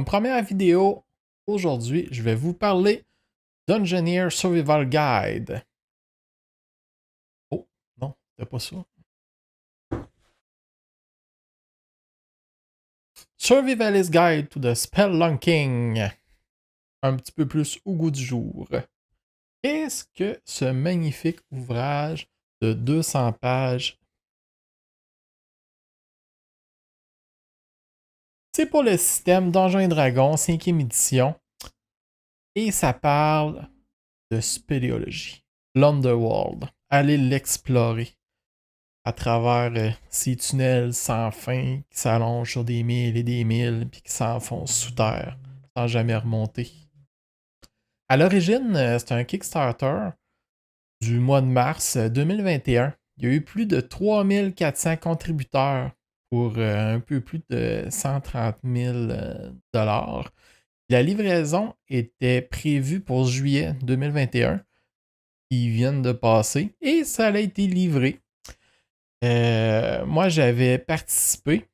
première vidéo, aujourd'hui, je vais vous parler Dungeoneer Survival Guide. Oh, non, c'est pas ça. Survivalist Guide to the Spelunking. Un petit peu plus au goût du jour. Qu'est-ce que ce magnifique ouvrage de 200 pages? C'est pour le système Donjons et Dragons 5e édition. Et ça parle de spéléologie. L'Underworld. Allez l'explorer à travers ces tunnels sans fin qui s'allongent sur des milles et des milles puis qui s'enfoncent sous terre sans jamais remonter. À l'origine, c'est un Kickstarter du mois de mars 2021. Il y a eu plus de 3400 contributeurs pour un peu plus de 130 000 dollars. La livraison était prévue pour juillet 2021. Ils viennent de passer et ça a été livré. Moi, j'avais participé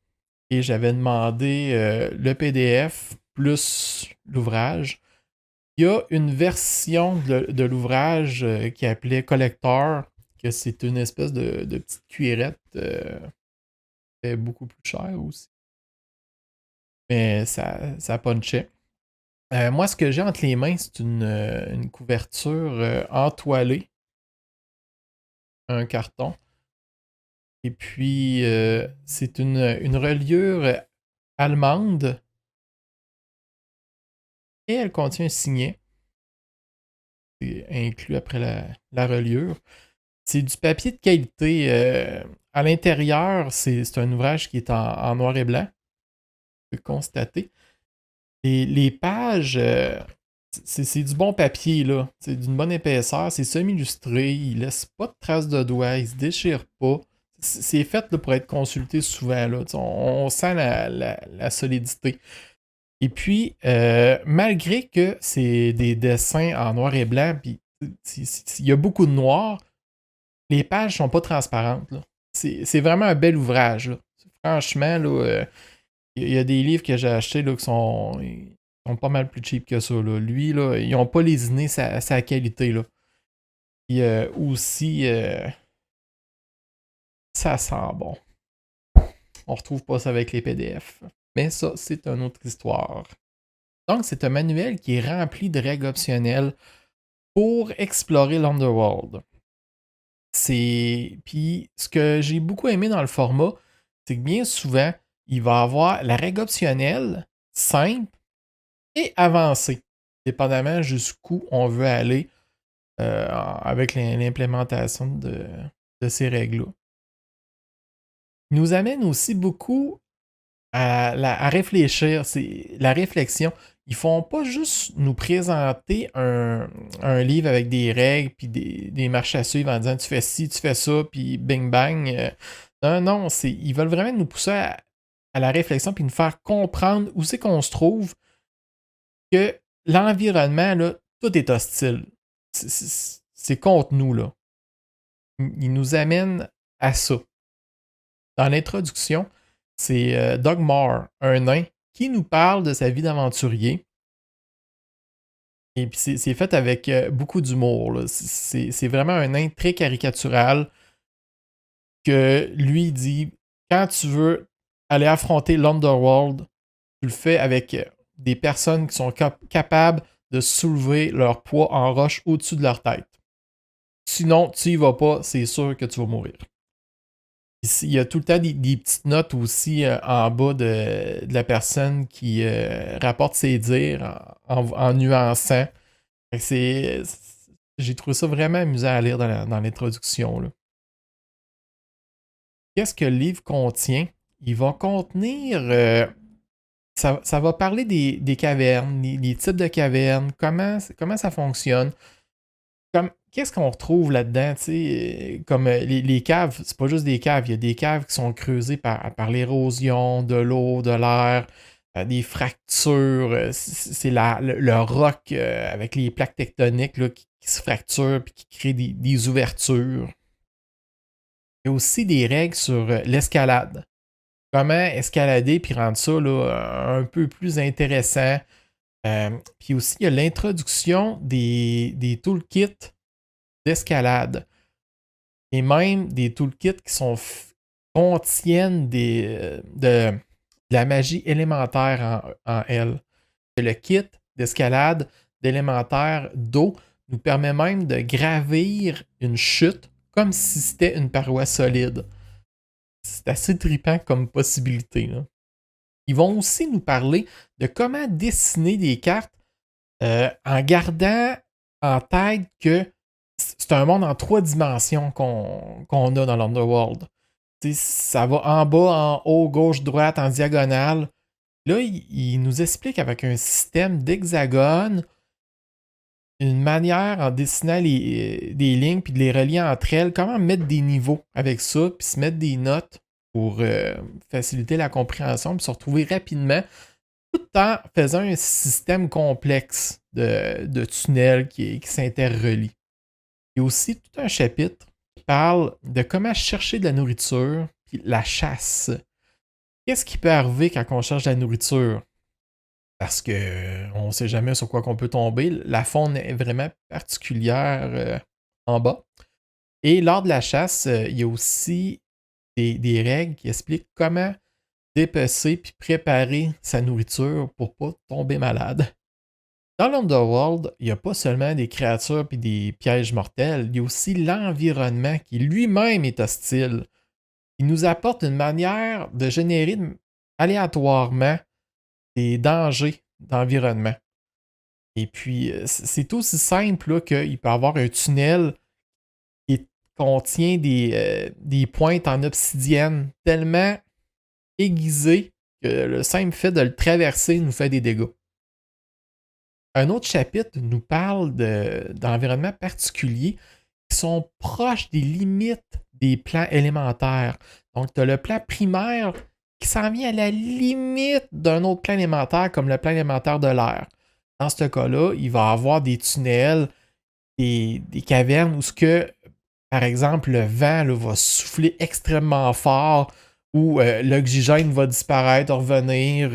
et j'avais demandé le PDF plus l'ouvrage. Il y a une version de l'ouvrage qui appelait Collector, que c'est une espèce de petite cuillerette. C'est beaucoup plus cher aussi. Mais ça punchait. Moi, ce que j'ai entre les mains, c'est une couverture entoilée. Un carton. Et puis, c'est une reliure allemande. Et elle contient un signet. C'est inclus après la reliure. C'est du papier de qualité. À l'intérieur, c'est un ouvrage qui est en noir et blanc. On peut constater. Et les pages, c'est du bon papier, là. C'est d'une bonne épaisseur. C'est semi-illustré. Il laisse pas de traces de doigts. Il se déchire pas. C'est fait là, pour être consulté souvent. Là. On sent la solidité. Et puis, malgré que c'est des dessins en noir et blanc, puis il y a beaucoup de noir, les pages sont pas transparentes. C'est vraiment un bel ouvrage. Là. Franchement, il y a des livres que j'ai achetés là, qui sont pas mal plus cheap que ça. Là. Lui, là, ils n'ont pas lésiné sa qualité. Là. Et aussi, ça sent bon. On retrouve pas ça avec les PDF. Mais ça, c'est une autre histoire. Donc, c'est un manuel qui est rempli de règles optionnelles pour explorer l'Underworld. Puis, ce que j'ai beaucoup aimé dans le format, c'est que bien souvent, il va avoir la règle optionnelle, simple et avancée, dépendamment jusqu'où on veut aller avec l'implémentation de ces règles-là. Il nous amène aussi beaucoup à réfléchir, c'est la réflexion. Ils font pas juste nous présenter un livre avec des règles puis des marches à suivre en disant tu fais ci, tu fais ça, puis bing bang. Non, ils veulent vraiment nous pousser à la réflexion puis nous faire comprendre où c'est qu'on se trouve, que l'environnement, là, tout est hostile. C'est contre nous, là. Ils nous amènent à ça. Dans l'introduction, c'est Doug Moore, un nain, qui nous parle de sa vie d'aventurier. Et puis c'est fait avec beaucoup d'humour. C'est vraiment un nain très caricatural que lui dit quand tu veux aller affronter l'Underworld, tu le fais avec des personnes qui sont capables de soulever leur poids en roche au-dessus de leur tête. Sinon, tu y vas pas, c'est sûr que tu vas mourir. Il y a tout le temps des petites notes aussi en bas de la personne qui rapporte ses dires en nuançant. J'ai trouvé ça vraiment amusant à lire dans l'introduction. Là. Qu'est-ce que le livre contient? Il va contenir... ça va parler des cavernes, les types de cavernes, comment ça fonctionne. Qu'est-ce qu'on retrouve là-dedans? Comme les caves, c'est pas juste des caves, il y a des caves qui sont creusées par l'érosion de l'eau, de l'air, des fractures. C'est le roc avec les plaques tectoniques là, qui se fracturent et qui créent des ouvertures. Il y a aussi des règles sur l'escalade. comment escalader puis rendre ça là, un peu plus intéressant. Puis aussi, il y a l'introduction des toolkits d'escalade et même des toolkits qui contiennent de la magie élémentaire en elle. Le kit d'escalade d'élémentaire d'eau nous permet même de gravir une chute comme si c'était une paroi solide. C'est assez trippant comme possibilité, là. Ils vont aussi nous parler de comment dessiner des cartes en gardant en tête que c'est un monde en 3 dimensions qu'on a dans l'Underworld. Ça va en bas, en haut, gauche, droite, en diagonale. Là, il nous explique avec un système d'hexagone, une manière en dessinant des lignes puis de les relier entre elles, comment mettre des niveaux avec ça, puis se mettre des notes pour faciliter la compréhension, puis se retrouver rapidement, tout en faisant un système complexe de tunnels qui s'interrelient. Il y a aussi tout un chapitre qui parle de comment chercher de la nourriture, puis la chasse. Qu'est-ce qui peut arriver quand on cherche de la nourriture? Parce qu'on ne sait jamais sur quoi qu'on peut tomber. La faune est vraiment particulière en bas. Et lors de la chasse, il y a aussi des règles qui expliquent comment dépecer puis préparer sa nourriture pour ne pas tomber malade. Dans l'Underworld, il n'y a pas seulement des créatures et des pièges mortels, il y a aussi l'environnement qui lui-même est hostile. Il nous apporte une manière de générer aléatoirement des dangers d'environnement. Et puis, c'est aussi simple qu'il peut y avoir un tunnel qui contient des pointes en obsidienne tellement aiguisées que le simple fait de le traverser nous fait des dégâts. Un autre chapitre nous parle d'environnements particuliers qui sont proches des limites des plans élémentaires. Donc, tu as le plan primaire qui s'en vient à la limite d'un autre plan élémentaire, comme le plan élémentaire de l'air. Dans ce cas-là, il va y avoir des tunnels, des cavernes où par exemple, le vent là, va souffler extrêmement fort, où l'oxygène va disparaître, revenir,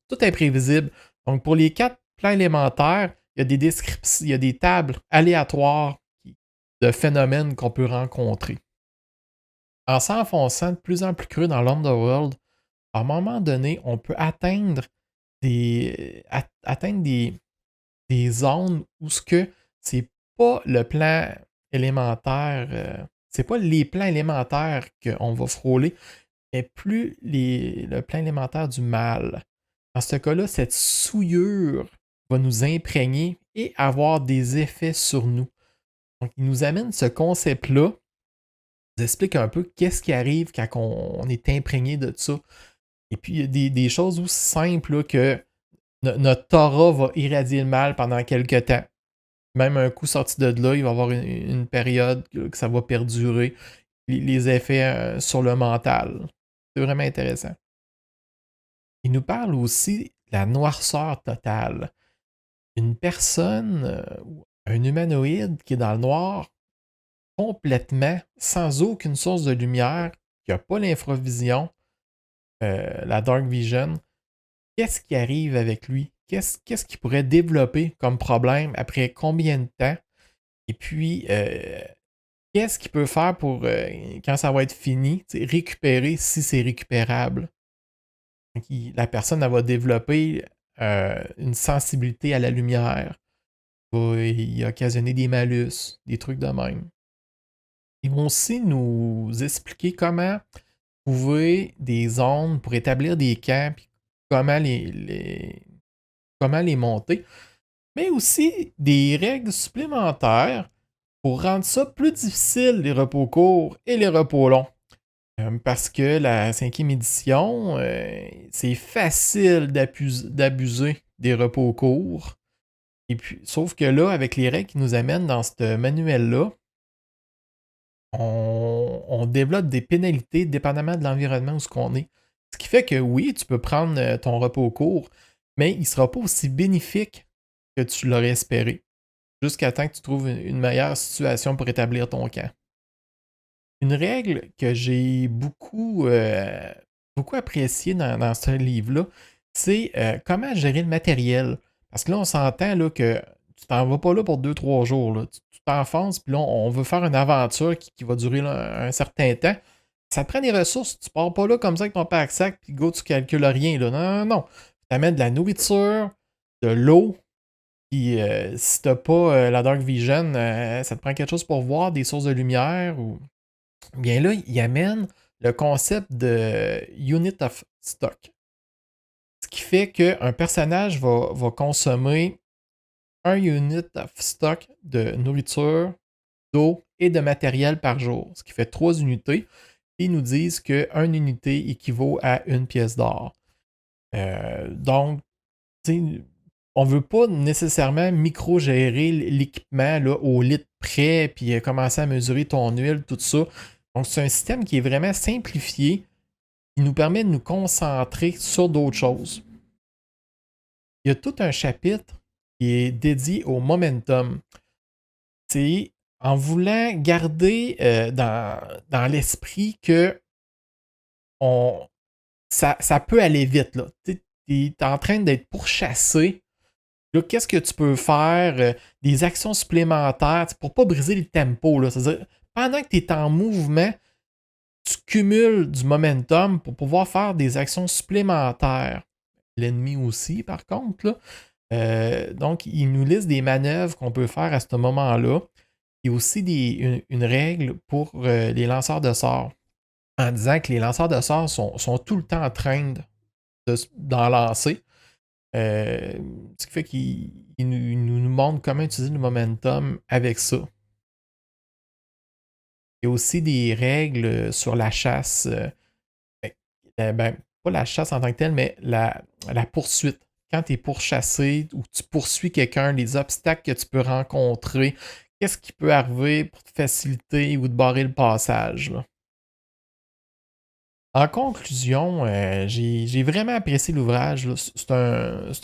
tout imprévisible. Donc, pour les 4 plans élémentaires, il y a des descriptions, il y a des tables aléatoires de phénomènes qu'on peut rencontrer. En s'enfonçant de plus en plus creux dans l'Underworld, à un moment donné, on peut atteindre des zones où ce que c'est pas le plan élémentaire, c'est pas les plans élémentaires qu'on va frôler, mais plus le plan élémentaire du mal. Dans ce cas-là, cette souillure va nous imprégner et avoir des effets sur nous. Donc, il nous amène ce concept-là, nous explique un peu qu'est-ce qui arrive quand on est imprégné de ça. Et puis, il y a des choses aussi simples là, que notre aura va irradier le mal pendant quelques temps. Même un coup sorti de là, il va y avoir une période que ça va perdurer. Les effets sur le mental. C'est vraiment intéressant. Il nous parle aussi de la noirceur totale. Une personne, un humanoïde qui est dans le noir, complètement, sans aucune source de lumière, qui n'a pas l'infravision, la dark vision, qu'est-ce qui arrive avec lui? Qu'est-ce qu'il pourrait développer comme problème après combien de temps? Et puis, qu'est-ce qu'il peut faire pour, quand ça va être fini, récupérer si c'est récupérable? Donc, la personne elle va développer une sensibilité à la lumière, va y occasionner des malus, des trucs de même. Ils vont aussi nous expliquer comment trouver des zones pour établir des camps, puis comment comment les monter, mais aussi des règles supplémentaires pour rendre ça plus difficile, les repos courts et les repos longs. Parce que la 5e édition, c'est facile d'abuser des repos courts. Et puis, sauf que là, avec les règles qui nous amènent dans ce manuel-là, on développe des pénalités dépendamment de l'environnement où ce qu'on est. Ce qui fait que oui, tu peux prendre ton repos court, mais il ne sera pas aussi bénéfique que tu l'aurais espéré, jusqu'à temps que tu trouves une meilleure situation pour établir ton camp. Une règle que j'ai beaucoup beaucoup apprécié dans ce livre-là, c'est comment gérer le matériel. Parce que là, on s'entend là, que tu t'en vas pas là pour 2-3 jours. Là. Tu t'enfonces, puis là, on veut faire une aventure qui va durer là, un certain temps. Ça te prend des ressources. Tu pars pas là comme ça avec ton pack-sac, puis go, tu calcules rien. Là. Non, non, non. Tu amènes de la nourriture, de l'eau, puis si t'as pas la Dark Vision, ça te prend quelque chose pour voir, des sources de lumière. Ou bien là, il amène le concept de Unit of Stock. Ce qui fait qu'un personnage va consommer un unit of stock de nourriture, d'eau et de matériel par jour, ce qui fait 3 unités. Et ils nous disent qu'une unité équivaut à une pièce d'or. Donc, on ne veut pas nécessairement micro-gérer l'équipement là, au litre près, puis commencer à mesurer ton huile, tout ça. Donc, c'est un système qui est vraiment simplifié, qui nous permet de nous concentrer sur d'autres choses. Il y a tout un chapitre qui est dédié au momentum. C'est en voulant garder dans l'esprit que ça peut aller vite. Tu es en train d'être pourchassé. Là, qu'est-ce que tu peux faire? Des actions supplémentaires pour ne pas briser le tempo. Là. C'est-à-dire, pendant que tu es en mouvement, tu cumules du momentum pour pouvoir faire des actions supplémentaires. L'ennemi aussi, par contre. Là. Donc, il nous liste des manœuvres qu'on peut faire à ce moment-là. Il y a aussi une règle pour les lanceurs de sorts, en disant que les lanceurs de sorts sont tout le temps en train d'en lancer. Ce qui fait qu'il nous montre comment utiliser le momentum avec ça. Il y a aussi des règles sur la chasse. Pas la chasse en tant que telle, mais la poursuite. Quand tu es pourchassé ou tu poursuis quelqu'un, les obstacles que tu peux rencontrer, qu'est-ce qui peut arriver pour te faciliter ou te barrer le passage. Là. En conclusion, j'ai vraiment apprécié l'ouvrage. C'est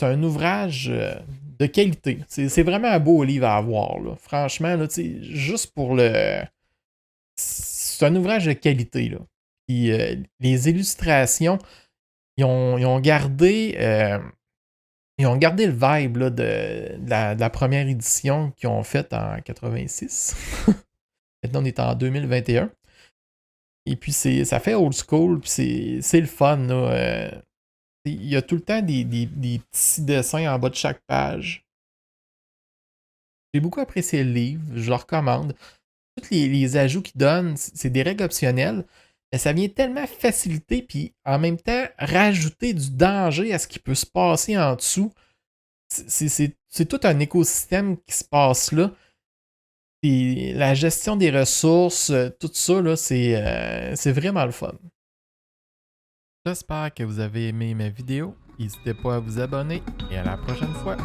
un ouvrage de qualité. C'est vraiment un beau livre à avoir. Là. Franchement, là, juste pour le. C'est un ouvrage de qualité. Là. Puis, les illustrations, ils ont gardé. Ils ont gardé le vibe là, de la première édition qu'ils ont faite en 86. Maintenant, on est en 2021. Et puis, ça fait old school, puis c'est le fun. Là. Il y a tout le temps des petits dessins en bas de chaque page. J'ai beaucoup apprécié le livre, je le recommande. Tous les ajouts qu'il donne, c'est des règles optionnelles, mais ça vient tellement faciliter, puis en même temps rajouter du danger à ce qui peut se passer en dessous. C'est tout un écosystème qui se passe là. Et la gestion des ressources, tout ça, là, c'est vraiment le fun. J'espère que vous avez aimé ma vidéo. N'hésitez pas à vous abonner et à la prochaine fois.